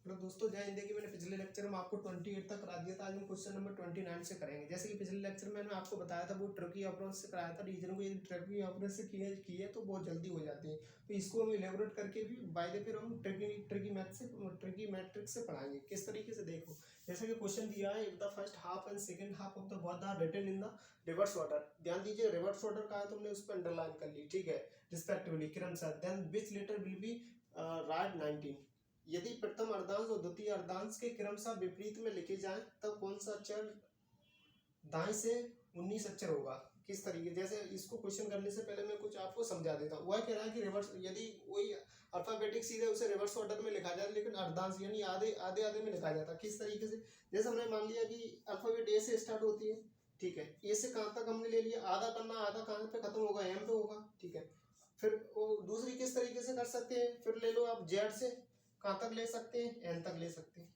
तो दोस्तों जय हिंद की मैंने पिछले लेक्चर में आपको 28 तक करा दिया था। आज हम क्वेश्चन नंबर 29 से करेंगे। जैसे कि पिछले लेक्चर में मैंने आपको बताया था वो ट्रिकी अप्रोच से कराया था। रीजन को यदि ट्रिकी अप्रोच से किए तो बहुत जल्दी हो जाते हैं। तो इसको हम इलेबोरेट करके भी बाय द फिर हम ट्रिकी मैट्रिक्स से पढ़ाएंगे। किस तरीके से देखो, जैसे कि क्वेश्चन दिया है the first half and second half of the both are written in the reverse order. ध्यान दीजिए, रिवर्स ऑर्डर का है तो हमने उस पर अंडरलाइन कर ली, ठीक है, रिस्पेक्टिवली क्रमशः। Then which letter will be right 19। यदि प्रथम अर्धांश और द्वितीय अर्धांश के क्रमशः विपरीत में लिखे जाएं तब कौन सा अक्षर दाएं से 19 अक्षर होगा। किस तरीके, जैसे इसको क्वेश्चन करने से पहले मैं कुछ आपको समझा देता हूँ। वह कह रहा है कि रिवर्स, यदि वही अल्फाबेटिक सीधे उसे रिवर्स ऑर्डर में लिखा जाए लेकिन अर्धांश यानी आधे आधे आधे में लिखा जाता है। किस तरीके से, जैसे हमने मान लिया कि अल्फाबेट ए से स्टार्ट होती है, ठीक है, ए से कहाँ तक हमने ले लिया, आधा करना, आधा कहाँ पे खत्म होगा, एम पे होगा, ठीक है। फिर वो दूसरी किस तरीके से कर सकते हैं, फिर ले लो आप जेड से कहाँ तक ले सकते हैं, एन तक ले सकते हैं।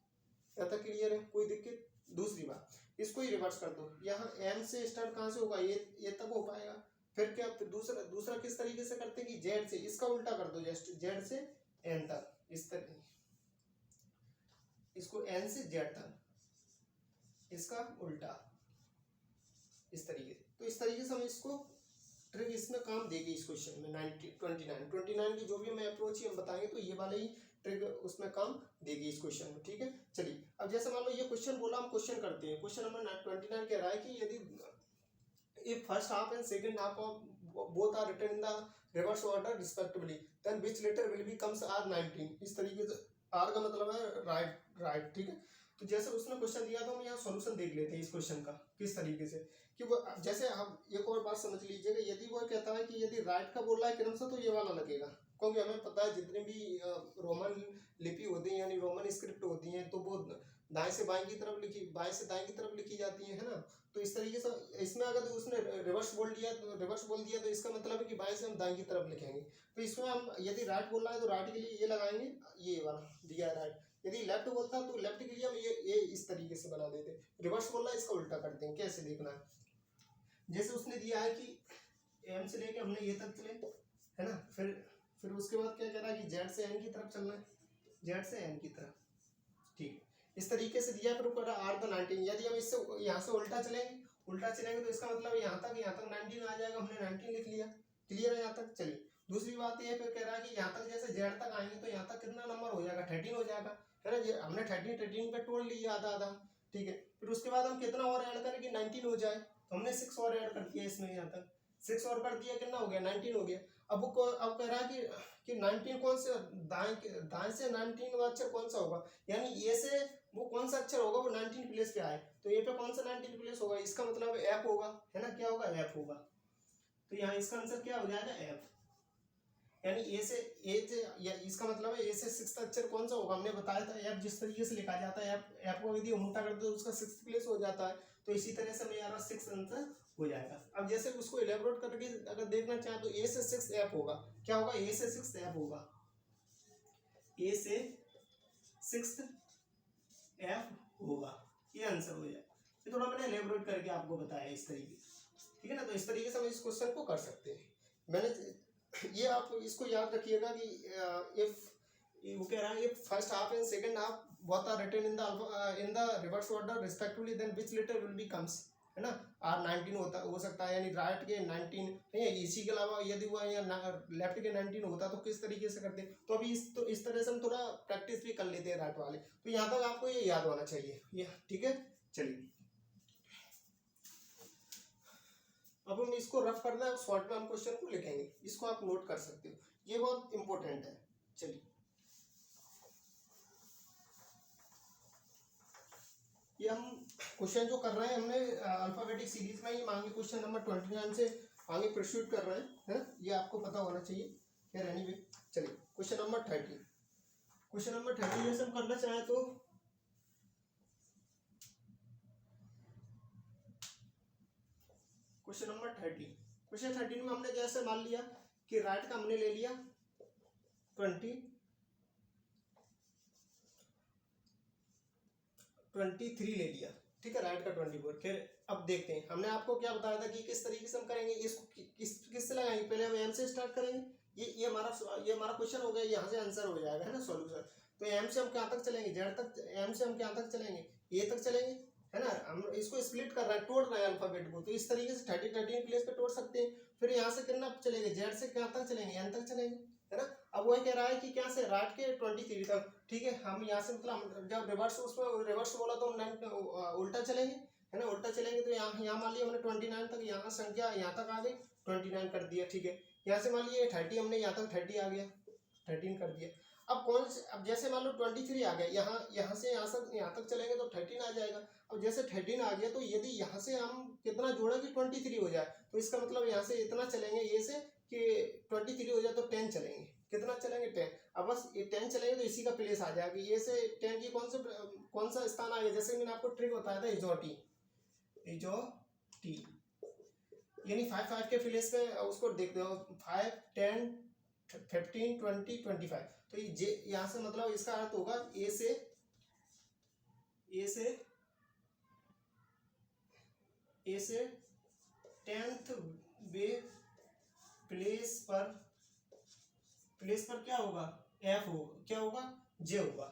यहाँ तक क्लियर है, कोई दिक्कत। दूसरी बात, इसको ही रिवर्स कर दो, यहाँ एम से स्टार्ट कहाँ से होगा, ये तक हो पाएगा। फिर क्या, फिर दूसरा दूसरा किस तरीके से करते हैं कि जेड से, इसका उल्टा कर दो, जस्ट जेड से एन तक, इस तरह, इसको एन से जेड तक, इसका उल्टा, इस तरीके से। तो इस तरीके से हम इसको ट्रिक इसमें काम देगी इस क्वेश्चन में 29 की जो भी हमें अप्रोच ही हम बताएंगे तो ये वाले ही ट्रिक उसमें काम देगी इस क्वेश्चन में, ठीक है। चलिए अब जैसे मान लो ये क्वेश्चन बोला, हम क्वेश्चन करते हैं। क्वेश्चन नंबर 29 कह रहा है कि यदि if first half and second half of both are written in the reverse order respectively then which letter will becomes R19। इस तरीके से R का मतलब है राइट, ठीक है। तो जैसे उसने क्वेश्चन दिया तो हम यहाँ सॉल्यूशन देख लेते हैं इस क्वेश्चन का किस तरीके से, कि वो जैसे हम एक और बात समझ लीजिएगा, यदि वो कहता है कि यदि राइट का बोल रहा है क्रमशः तो ये वाला लगेगा, क्योंकि हमें पता है जितनी भी रोमन लिपि होती है यानी रोमन स्क्रिप्ट होती है तो वो दाएं से बाएं की तरफ लिखी, बाएं से दाएं की तरफ लिखी जाती है ना। तो इस तरीके से इसमें अगर उसने रिवर्स बोल दिया तो इसका मतलब है कि बाएं से हम दाएं की तरफ लिखेंगे। तो इसमें हम यदि राइट बोल रहा है तो राइट के लिए ये लगाएंगे, ये वाला दिया है राइट। यदि लेफ्ट बोलता है तो लेफ्ट के लिए हम ये इस तरीके से बना देते। रिवर्स बोल रहा है इसका उल्टा कर देंगे। कैसे देखना है, जैसे उसने दिया है कि एम से लेके हमने ये तक चले, है ना। फिर उसके बाद क्या कह रहा है कि जेड से एन की तरफ चलना है, जेड से एन की तरफ, ठीक है। इस तरीके से दिया, फिर ऊपर आर द 19। यदि हम इससे यहाँ से उल्टा चलेंगे तो इसका मतलब यहाँ तक 19 आ जाएगा, हमने 19 लिख लिया। क्लियर है यहाँ तक। चलिए दूसरी बात ये फिर कह रहा है कि यहाँ तक जैसे जेड तक आएंगे तो यहाँ तक कितना नंबर हो जाएगा, 13 हो जाएगा, है ना। हमने 13 पे तोड़ लिया आधा आधा, ठीक है। फिर उसके बाद हम कितना और ऐड करें कि 19 हो जाए, तो हमने 6 और ऐड कर दिया इसमें, यहाँ तक 6 और कर दिया, कितना हो गया, 19 हो गया। अब कह रहा है कि 19 कौन से दाएं से 19 अक्षर कौन सा होगा, यानी ये से वो कौन सा अक्षर होगा वो 19 प्लेस पे आए, तो ये पे कौन सा 19 प्लेस होगा, इसका मतलब एफ होगा, है ना। क्या होगा, एफ होगा। तो यहाँ इसका आंसर क्या हो जाएगा, एफ। यानी या इसका मतलब है ए से 6th अक्षर कौन सा होगा, हमने बताया था एफ जिस तरीके से लिखा जाता है, एफ को यदि उल्टा कर दो तो उसका 6th प्लेस हो जाता है। तो इसी तरह से मेरा 6 आंसर हो जाएगा। अब जैसे उसको इलेबोरेट करके अगर देखना चाहे तो ए से 6 एफ होगा, क्या होगा, ए से 6 एफ होगा, ए से 6 एफ होगा, ये आंसर हो जाएगा। ये थोड़ा मैंने इलेबोरेट करके आपको बताया इस तरीके से, ठीक है ना। तो इस तरीके से हम इस क्वेश्चन को कर सकते हैं। मैंने ये आप इसको याद रखिएगा कि इफ वो कह रहा है if first half and second half both are written in the reverse order respectively then which letter will be comes, है ना। R19 हो सकता है, यानी राइट के 19 नहीं है, इसी के अलावा यदि हुआ या लेफ्ट के 19 होता तो किस तरीके से करते। तो अभी इस तरह से हम थोड़ा प्रैक्टिस भी कर लेते हैं राइट वाले। तो यहाँ तक आपको ये याद होना चाहिए, ये ठीक है। चलिए अब हम इसको रफ करना है, शॉर्ट में हम क्वेश्चन को लिखेंगे, इसको आप नोट कर सकते हो, ये बहुत इंपॉर्टेंट है। चलिए ये हम क्वेश्चन जो कर रहे हैं हमने अल्फाबेटिक सीरीज में ही मांगे, क्वेश्चन नंबर 29 से आगे प्रोसीड कर रहे हैं, ये आपको पता होना चाहिए। खैर एनीवे, चलिए क्वेश्चन नंबर 30 जैसे हम करना चाहें तो क्वेश्चन नंबर 13 में हमने जैसे मान लिया कि राइट का हमने ले लिया 23 ले लिया, ठीक है, राइट का 24। फिर अब देखते हैं, हमने आपको क्या बताया था कि किस तरीके से हम करेंगे इसको, किससे लगाएंगे, पहले हम एम से स्टार्ट करेंगे। ये हमारा क्वेश्चन हो गया, यहाँ से आंसर हो जाएगा, है ना, सॉल्यूशन। तो एम से हम कहाँ तक चलेंगे, जेड तक, एम से हम कहाँ तक चलेंगे, ए तक चलेंगे, है ना। हम इसको स्प्लिट कर रहे हैं, तोड़ रहे हैं अल्फाबेट को, तो इस तरीके से 13 प्लेस पे तोड़ सकते हैं। फिर यहाँ से कितना चलेंगे, जेड से कहाँ तक चलेंगे, एन तक चलेंगे, है ना। अब वही कह रहा है कि क्या से राइट के 23 तक, ठीक है। हम यहाँ से मतलब जब रिवर्स, उसमें रिवर्स बोला तो हम उल्टा चलेंगे, है ना, उल्टा चलेंगे। तो यहाँ मान लिया हमने 29 तक, यहाँ संख्या यहाँ तक आ गई, 29 कर दिया, ठीक है। यहाँ से मान लिया 30, हमने यहाँ तक 30 आ गया, 13 कर दिया। अब कौन से, अब जैसे मान लो 23 आ गया, यहाँ से यहाँ तक चलेंगे तो 13 आ जाएगा। अब जैसे 13 आ गया, तो यदि यहाँ से हम कितना जोड़ा कि 23 हो जाए, तो इसका मतलब यहाँ से इतना चलेंगे ये से कि 23 हो जाए तो 10 चलेंगे, कितना चलेंगे 10। अब बस ये 10 चलेंगे तो इसी का प्लेस आ जाएगा, ये से 10 की कौन सा स्थान आ गया, जैसे मैंने आपको ट्रिक बताया था, इजोटी, यानी 5 के प्लेस पे उसको देख दो, 5, 10, 15, 20, 25। तो ये यहाँ से मतलब इसका अर्थ होगा ए से 10th वे प्लेस पर क्या होगा, एफ हो, क्या होगा, जे होगा,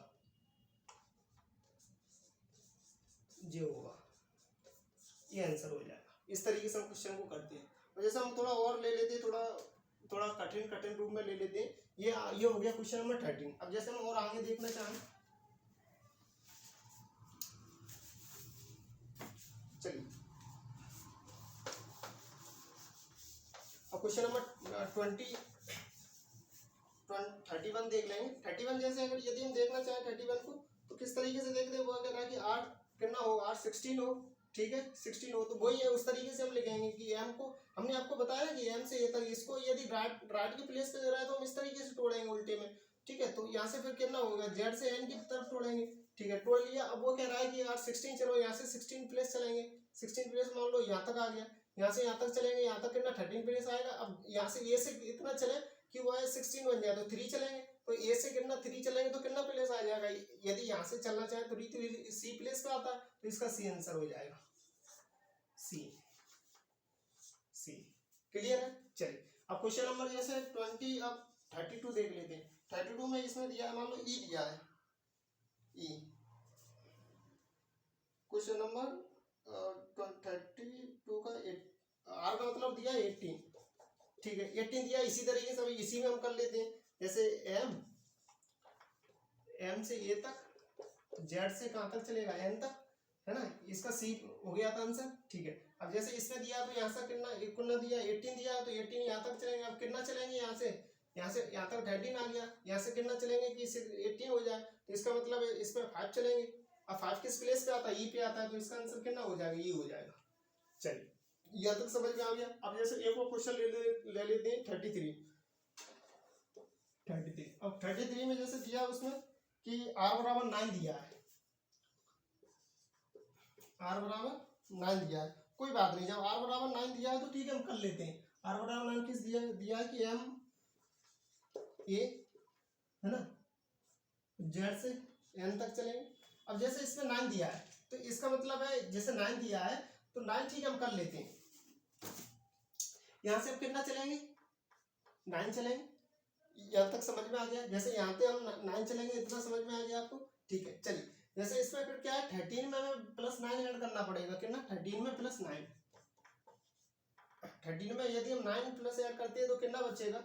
ये आंसर हो जाएगा। इस तरीके से हम क्वेश्चन को करते हैं। और जैसे हम थोड़ा और ले लेते हैं, थोड़ा कठिन रूप में ले लेते हैं। ये हो गया क्वेश्चन नंबर 13। अब जैसे हम और आगे देखना चाहें, चलिए अब क्वेश्चन नंबर 31 देख लेंगे। 31 जैसे अगर यदि हम देखना चाहें 31 को, तो किस तरीके से देखते हैं, वो कह रहा है कि 8 कितना हो, 8 16 हो, ठीक है, 16 हो। तो वही है, उस तरीके से हम लिखेंगे कि एम को, हमने आपको बताया कि एम से ए तक, इसको यदि राइट के प्लेस पे दे रहा है तो हम इस तरीके से तोड़ेंगे उल्टे में, ठीक है। तो यहाँ से फिर कितना होगा, जेड से एन की तरफ तोड़ेंगे, ठीक है, तोड़ लिया। अब वो कह रहा है कि यार 16, चलो यहाँ से 16 प्लेस चलेंगे, 16 प्लेस मान लो यहाँ तक आ गया, यहाँ से यहाँ तक चलेंगे, यहाँ तक कितना 13 प्लेस आएगा। अब यहाँ से ए से इतना चले कि वो है 16 बन जाए, तो 3 चलेंगे, तो ए से कितना 3 चलेंगे तो कितना प्लेस आ जाएगा, यदि यहाँ से चलना चाहे तो सी प्लेस पे आता है, तो इसका सी आंसर हो जाएगा, सी। क्लियर है। चलिए अब क्वेश्चन नंबर जैसे 20, अब 32 देख लेते हैं। 32 में इसमें दिया, मान लो ई दिया है, ई। क्वेश्चन नंबर 32 का आर का मतलब दिया 18, ठीक है, 18 दिया। इसी तरीके से इसी में हम कर लेते हैं, जैसे एम से ए तक, जेड से कहाँ तक चलेगा, एन तक, है ना, इसका सी हो गया था आंसर, ठीक है। अब जैसे इसमें दिया तो यहाँ से कितना, एक कुन्ना दिया 18 दिया, तो 18 यहाँ तक चलेंगे। अब कितना चलेंगे, यहाँ से यहाँ तक 13 आ गया, यहाँ से कितना चलेंगे कि 18 हो जाए, तो इसका मतलब इसमें 5 चलेंगे। अब 5 किस प्लेस पे आता है, ई पे आता है, तो इसका आंसर कितना हो जाएगा, ई हो जाएगा। चलिए यहाँ तक समझ में आ गया। अब जैसे एक और क्वेश्चन ले लेते हैं 33। अब 33 में जैसे दिया उसमें कि r बराबर 9 दिया है, r बराबर 9 दिया है, कोई बात नहीं, जब r बराबर 9 दिया है तो ठीक है, हम कर लेते हैं। r बराबर 9 किस दिया है कि एम ए, है ना, जेड से एन तक चलेंगे। अब जैसे इसमें 9 दिया है, तो इसका मतलब है जैसे 9 दिया है तो 9 ठीक है, हम कर लेते हैं। यहाँ से अब कितना चलेंगे, 9 चलेंगे, यहाँ तक समझ में आ गया। जैसे यहाँ पे हम 9 चलेंगे, इतना समझ में आ गया आपको, ठीक है। चलिए जैसे इसमें फिर क्या है, 13 में हमें +9 ऐड करना पड़ेगा, कितना, 13 में +9, 13 में यदि हम 9 प्लस ऐड करते हैं तो कितना बचेगा,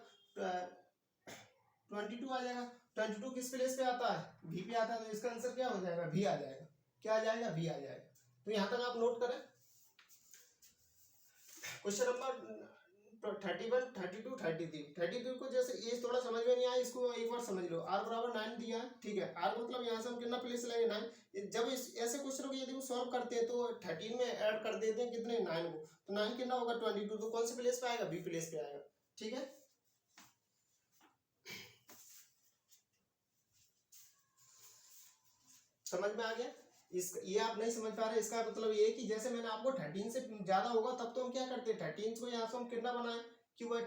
22 आ जाएगा। 22 किस प्लेस पे आता है, भी पे आता है, तो इसका आंसर क्या हो जाएगा, भी आ जाएगा, क्या आ जाएगा, भी आ जाएगा। तो यहाँ तक आप नोट करें। क्वेश्चन नंबर 31, 32, 33 को जैसे ये थोड़ा समझ में नहीं आया, इसको एक बार समझ लो। r बराबर 9 दिया है, ठीक है, r मतलब यहाँ से हम कितना प्लेस लेंगे, 9। जब ऐसे क्वेश्चन को यदि हम सॉल्व करते हैं तो 13 में ऐड कर देते हैं कितने, 9 को, तो 9 कितना होगा, 22, तो कौन से प्लेस पे आएगा, बी प्लेस पे आएगा, ठीक है। समझ में आ गया। ये आप नहीं समझ पा रहे, इसका मतलब ये कि जैसे मैंने आपको 13 से ज्यादा होगा तब तो हम क्या करते हैं, 13 को यहाँ से हम कितना बनाए कि वो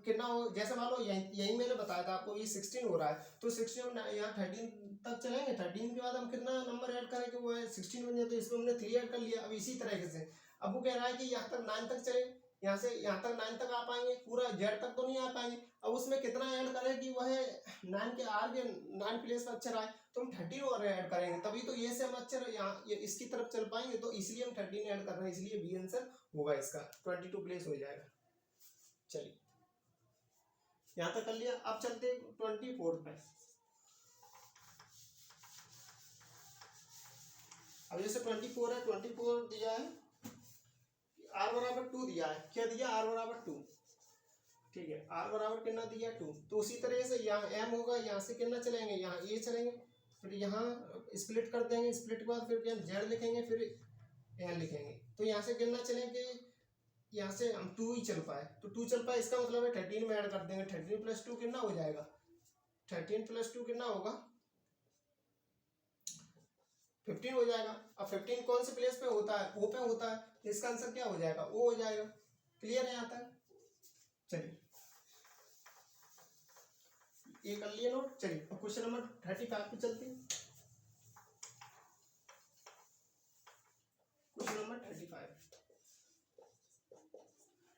कितना हो, जैसे मान लो यही मैंने बताया था आपको, ये 16 हो रहा है, तो 16 यहाँ 13 तक चलेंगे, 13 के बाद हम कितना नंबर ऐड करें कि वो है 16 बन जाए, तो इसमें हमने 3 ऐड कर लिया। अब इसी तरीके से अब वो कह रहा है कि यहाँ तक 9 तक चले, यहाँ से यहाँ तक 9 तक आ पाएंगे, पूरा जेड तक तो नहीं आ पाएंगे। अब उसमें कितना ऐड करें कि वह 9 के आगे 9 प्लेस पर अक्षर आए, तो हम 13 और ऐड करेंगे, तभी तो ये से हम अक्षर यहाँ इसकी तरफ चल पाएंगे, तो इसलिए हम 13 ऐड कर रहे हैं, इसलिए बी आंसर होगा इसका, 22 प्लेस हो जाएगा। चलिए यहाँ तक कर लिया। अब चलते 24 पे। अब जैसे 24 है, 24 दिया है r बराबर 2 दिया है, क्या दिया r बराबर 2, ठीक है, r बराबर कितना दिया 2, तो उसी तरह से यहाँ m होगा, यहाँ से कितना चलेंगे, यहाँ a चलेंगे, फिर यहाँ स्प्लिट कर देंगे, स्प्लिट के बाद फिर क्या z लिखेंगे, फिर n लिखेंगे, तो यहाँ से कितना चलेंगे, यहाँ से हम 2 ही चल पाए, तो 2 चल पाए, इसका मतलब है 13 में ऐड कर देंगे, 13 प्लस 2 कितना हो जाएगा, 13 प्लस 2 कितना होगा 15 हो जाएगा। अब 15 कौन से प्लेस पे होता है, ओ पे होता है, तो इसका आंसर क्या हो जाएगा, ओ हो जाएगा। क्लियर है यहाँ तक? चलिए ये कर लिए नोट। चलिए अब क्वेश्चन नंबर 35 पे चलते हैं। क्वेश्चन नंबर 35,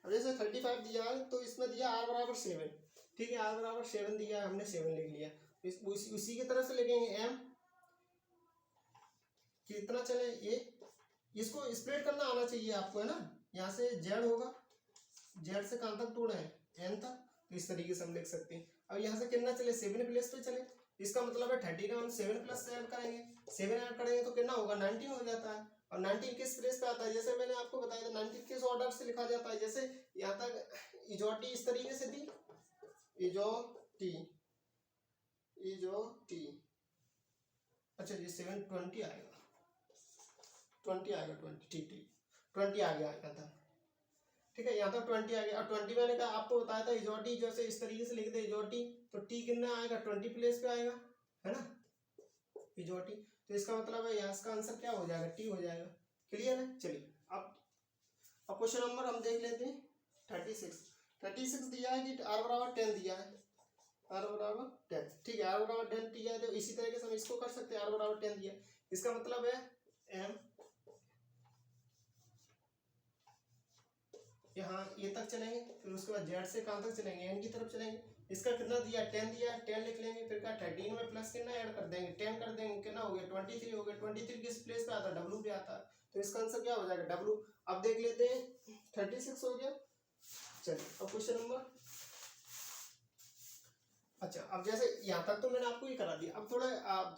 अब जैसे 35 दिया है, तो इसमें दिया r बराबर 7, ठीक है, r बराबर 7 दिया है, हमने 7 लिख लिया, उसी की तरह से लिखेंगे m कितना चले ये, इसको स्प्लिट करना आना चाहिए आपको, है ना, यहाँ से z होगा, z से कहाँ तक तोड़ा है, n तक, तो इस तरीके से हम लिख सकते हैं। अब यहाँ से कितना चले, 7 प्लस पे चले, इसका मतलब है 30 का हम 7 प्लस से ऐड करेंगे, 7 ऐड करेंगे तो कितना होगा 19 हो जाता है। और 19 किस प्लेस पे आता है, जैसे मैंने आपको बताया था 19 किस ऑर्डर से लिखा जाता है, जैसे यहाँ तक इजोटी इस तरीके से थी, इजोटी इजोटी, अच्छा जी 720 आएगा, 20 आएगा, 20, ठीक ठीक 20 आ गया था, ठीक है, यहाँ तक 20 आ गया। और 20 मैंने कहा आपको बताया था इजोटी जैसे इस तरीके से लिख दे इजोटी, तो टी कितना आएगा 20 प्लेस पे आएगा, है ना, इजोटी, तो इसका मतलब है यहाँ इसका आंसर क्या हो जाएगा, टी हो जाएगा। क्लियर है? चलिए अब क्वेश्चन नंबर हम देख लेते हैं 36 दिया है कि r बराबर 10 दिया है, r बराबर 10, ठीक है, r बराबर 10 दिया है, तो इसी तरीके से हम इसको कर सकते हैं, r बराबर 10 दिया, इसका मतलब है m यहाँ ये तक चलेंगे, फिर उसके बाद जेड से कहाँ तक चलेंगे, एन की तरफ चलेंगे, इसका कितना दिया 10 दिया है, 10 लिख लेंगे, फिर क्या 13 में प्लस कितना ऐड कर देंगे 10 कर देंगे, कितना हो गया 23 हो गया, 23 किस प्लेस पे आता है, डब्ल्यू पे आता है, तो इसका आंसर क्या हो जाएगा डब्ल्यू। अब देख लेते हैं 36 हो गया। चलिए अब क्वेश्चन नंबर, अच्छा अब जैसे यहाँ तक तो मैंने आपको ये करा दिया, अब थोड़ा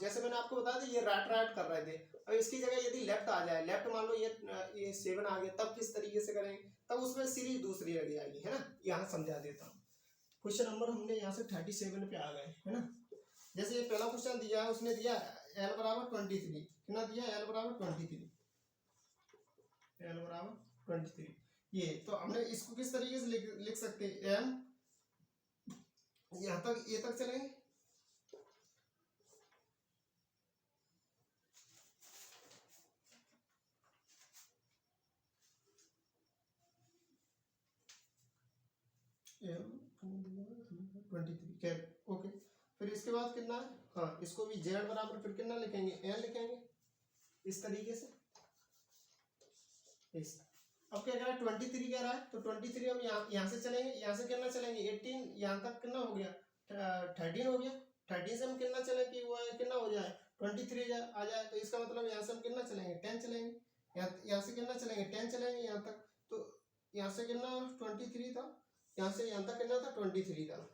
जैसे मैंने आपको बताया था ये राइट कर रहे थे, अब इसकी जगह यदि लेफ्ट आ जाए, लेफ्ट मान लो ये 7 आ गया, तब किस तरीके से करेंगे, तब उसमें सीरीज दूसरी लग जाएगी, है ना, यहाँ समझा देता हूँ। क्वेश्चन नंबर हमने यहाँ से 37 पे आ गए, है ना, जैसे ये पहला क्वेश्चन दिया है, उसने दिया l बराबर 23, कितना दिया l बराबर 23, l बराबर 23, ये तो हमने इसको किस तरीके से लिख सकते हैं, m यहाँ तक ये तक चलेंगे, ओके, फिर इसके बाद कितना है, हाँ इसको भी जेड बराबर फिर कितना लिखेंगे एन लिखेंगे इस तरीके से, इस अब क्या कह रहा है 23 कह रहा है, तो 23 हम यहाँ से चलेंगे, यहाँ से कितना चलेंगे 18, यहाँ तक कितना हो गया 13 हो गया, 13 से हम कितना चले कि वो कितना हो जाए 23 आ जाए, तो इसका मतलब यहाँ से हम कितना चलेंगे 10 चलेंगे, यहाँ से कितना चलेंगे 10 चलेंगे यहाँ तक, तो यहाँ से कितना 23 था, यहाँ से यहाँ तक कितना था 23 था,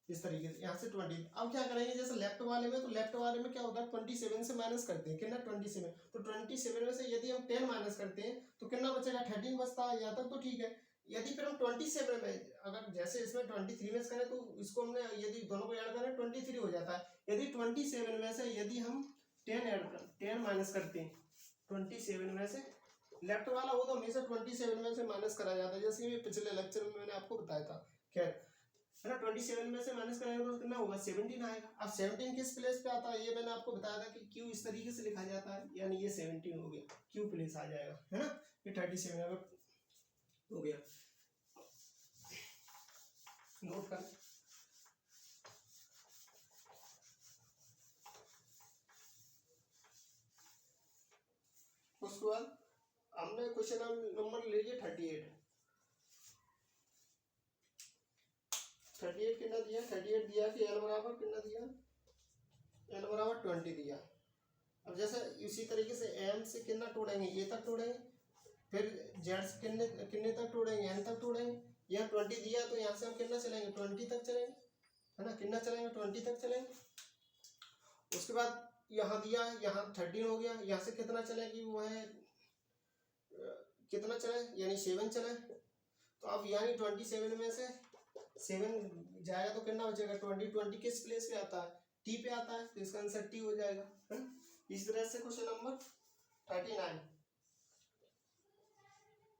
इस तरीके से यहाँ से 20। अब क्या करेंगे जैसे लेफ्ट वाले में, तो लेफ्ट वाले में क्या होता है 27 से माइनस करते हैं, कितना 27, तो 27 में से यदि हम 10 माइनस करते हैं तो कितना बचेगा 13 बचता है, यहाँ तक तो ठीक है। यदि फिर हम 27 में अगर जैसे इसमें 23 में करें, तो इसको हमने यदि दोनों को ऐड करें 23 हो जाता है। यदि 27 में से यदि हम 10 माइनस करते हैं 27 में से, लेफ्ट वाला हो तो हमेशा 27 में से माइनस करा जाता है, जैसे कि पिछले लेक्चर में मैंने आपको बताया था, खैर है ना, 27 में से माइनस करेंगे तो कितना होगा 17 आएगा। अब 17 किस प्लेस पे आता है ये मैंने आपको बताया था कि क्यू इस तरीके से लिखा जाता है, यानी ये 17 हो गया, क्यू प्लेस आ जाएगा, है ना, ये 37 अगर हो गया, नोट कर। उसके बाद हमने क्वेश्चन नंबर ले लिया 38, दिया 38 दिया कि एल बराबर कितना दिया, एल बराबर 20 दिया। अब जैसे इसी तरीके से एम से कितना तोड़ेंगे, ए तक तोड़ेंगे, फिर जेड से कितने कितने तक तोड़ेंगे, एन तक तोड़ेंगे। यहाँ 20 दिया तो यहाँ से हम कितना चलेंगे, 20 तक चलेंगे, है ना, कितना चलेंगे, 20 तक चलेंगे। उसके बाद यहाँ दिया, यहाँ 13 हो गया, यहाँ से कितना चलेगी वो है कितना चले, यानी 7 चले। तो अब यानी 27 में से 7 जाएगा तो कितना बचेगा, 20 किस प्लेस पे आता है, टी पे आता है, तो इसका आंसर टी हो जाएगा, है। इस तरह से क्वेश्चन नंबर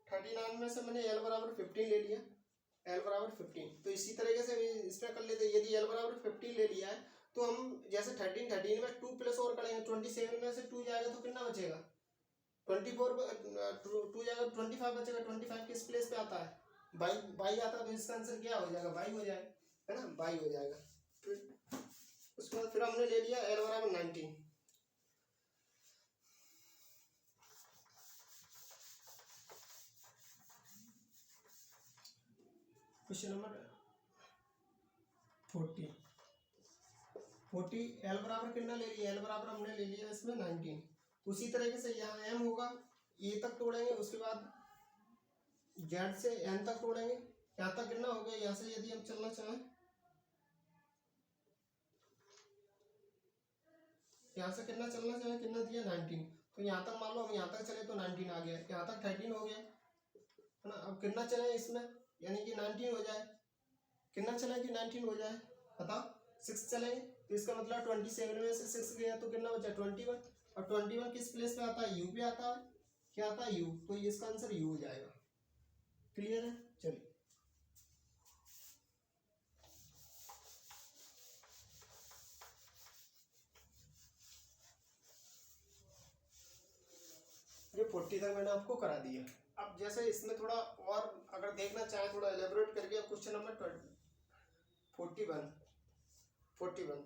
39 में से मैंने एल बराबर 15 ले लिया, एल बराबर 15। तो इसी तरीके से इसमें कर लेते, यदि एल बराबर 15 ले लिया है तो हम जैसे 13 में 2 प्लस और करेंगे, 27 में से 2 जाएगा तो कितना बचेगा, 24 2 जाएगा 25 बचेगा। 25 किस प्लेस पे आता है, बाई आता है, तो इसका आंसर क्या हो जाएगा, बाई हो जाएगा, है ना, बाई हो जाएगा। फिर उसके बाद फिर हमने ले लिया एल बराबर 19। क्वेश्चन नंबर 40 एल बराबर कितना ले लिया, एल बराबर हमने ले लिया इसमें 19। उसी तरीके से यहाँ एम होगा, ए तक तोड़ेंगे, उसके बाद जेड से एन तक तोड़ेंगे, यहाँ तक कितना हो गया, यहाँ से यदि हम चलना चाहें, यहाँ से कितना चलना चाहें, कितना दिया 19, तो यहाँ तक मान लो हम यहाँ तक चले तो 19 आ गया, यहाँ तक 13 हो गया, है ना। अब कितना चले इसमें, यानी कि 19 हो जाए, कितना चले कि 19 हो जाए, बताओ, 6 चलेंगे, तो इसका मतलब 27 में से 6 गया तो कितना बचा 21। और 21 किस प्लेस पे आता है, यू पे आता है, क्या आता है, यू, तो इसका आंसर यू हो जाएगा। क्लियर है, चलिए ये 40 तक मैंने आपको करा दिया। अब जैसे इसमें थोड़ा और अगर देखना चाहे थोड़ा एलेबोरेट करके, क्वेश्चन नंबर 41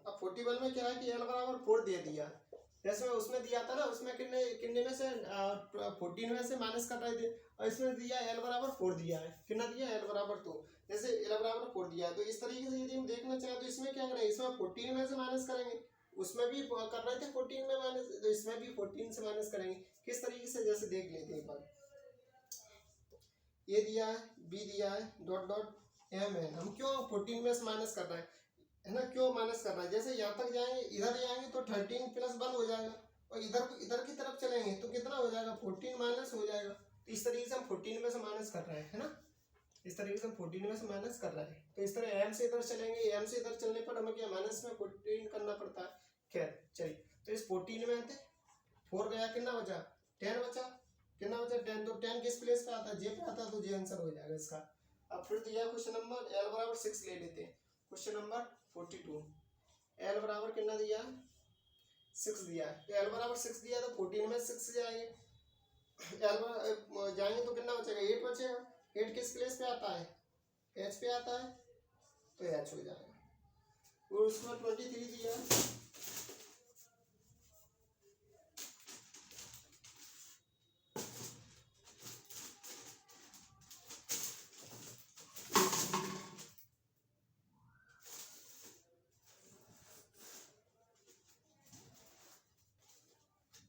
अब 41 में क्या है कि एल बराबर 4 दे दिया, जैसे उसमें दिया था ना, उसमें कितने कितने में से 14 में से माइनस कर रहे थे, और इसमें दिया एल बराबर 4 दिया है, कितना दिया, एल बराबर 2, जैसे एल बराबर 4 दिया है, तो इस तरीके से यदि हम देखना चाहें तो इसमें क्या करेंगे, इसमें 14 में से माइनस करेंगे, उसमें भी कर रहे थे 14 में माइनस, तो इसमें भी 14 से माइनस करेंगे। किस तरीके से, जैसे देख लेते हैं एक बार, ए दिया है, बी दिया है, डॉट डॉट एम एन, हम क्यों 14 में से माइनस कर रहे हैं, है ना, क्यों माइनस कर रहा है, जैसे यहाँ तक जाएंगे, इधर जाएंगे तो 13 + 1 हो जाएगा, और इधर की तरफ चलेंगे तो कितना हो जाएगा, 14 माइनस हो जाएगा। तो इस तरीके से हम 14 में से माइनस कर रहे हैं, है ना, इस तरीके से हम 14 में से माइनस कर रहे हैं। तो इस तरह एम से इधर चलेंगे, एम से इधर चलने पर हमें क्या माइनस में 14 करना पड़ता है। खैर चलिए, तो इस 14 में 4 गया, कितना बचा 10 बचा, कितना बचा 10, तो 10 किस प्लेस पे आता है, जे पे आता है, तो जे आंसर हो जाएगा इसका। अब फिर दिया क्वेश्चन नंबर एल बराबर 6 ले लेते हैं, क्वेश्चन नंबर 42 एल बराबर कितना दिया, 6 दिया है, तो एल बराबर 6 दिया तो 14 में 6 जाएंगे, एल जाएंगे तो कितना बचेगा, 8 बचेगा। 8 किस प्लेस पे आता है, एच पे आता है, तो एच हो जाएगा। और उसमें 23 दिया है,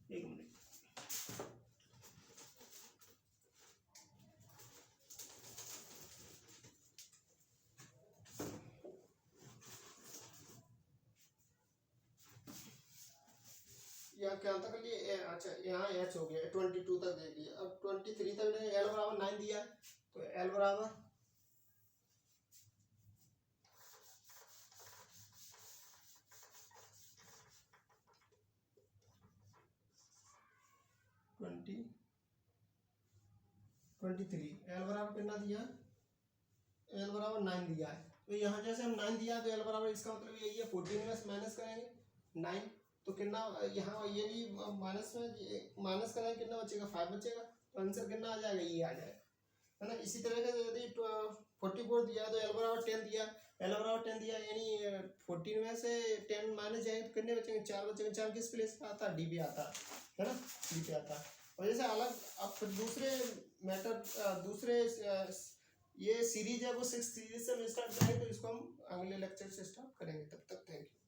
एक मिनट, यहाँ क्या तक लिए, अच्छा यहाँ एच हो गया, 22 तक दे दिया। अब 23 तक एल बराबर 9 दिया है, तो एल बराबर 23 एल बराबर कितना दिया, एल बराबर 9 दिया है। तो यहाँ जैसे हम 9 दिया तो एल बराबर, इसका मतलब यही है 14 में माइनस करेंगे 9, तो कितना यहाँ ये भी माइनस में माइनस करेंगे, कितना बचेगा 5 बचेगा, तो आंसर कितना आ जाएगा, ये आ जाएगा, है ना। इसी तरह से यदि 44 दिया तो एल बराबर 10 दिया, एल बराबर 10 दिया, यानी 14 में से 10 माइनस जाएंगे तो कितने बचेंगे, 4 बचेंगे। 4 किस प्लेस पे आता है, डी पे आता है ना, डी पे आता है। और जैसे अलग अब फिर दूसरे मैटर दूसरे ये सीरीज है वो 6 सीरीज से हम स्टार्ट करेंगे, तो इसको हम अगले लेक्चर से स्टार्ट करेंगे। तब तक थैंक यू।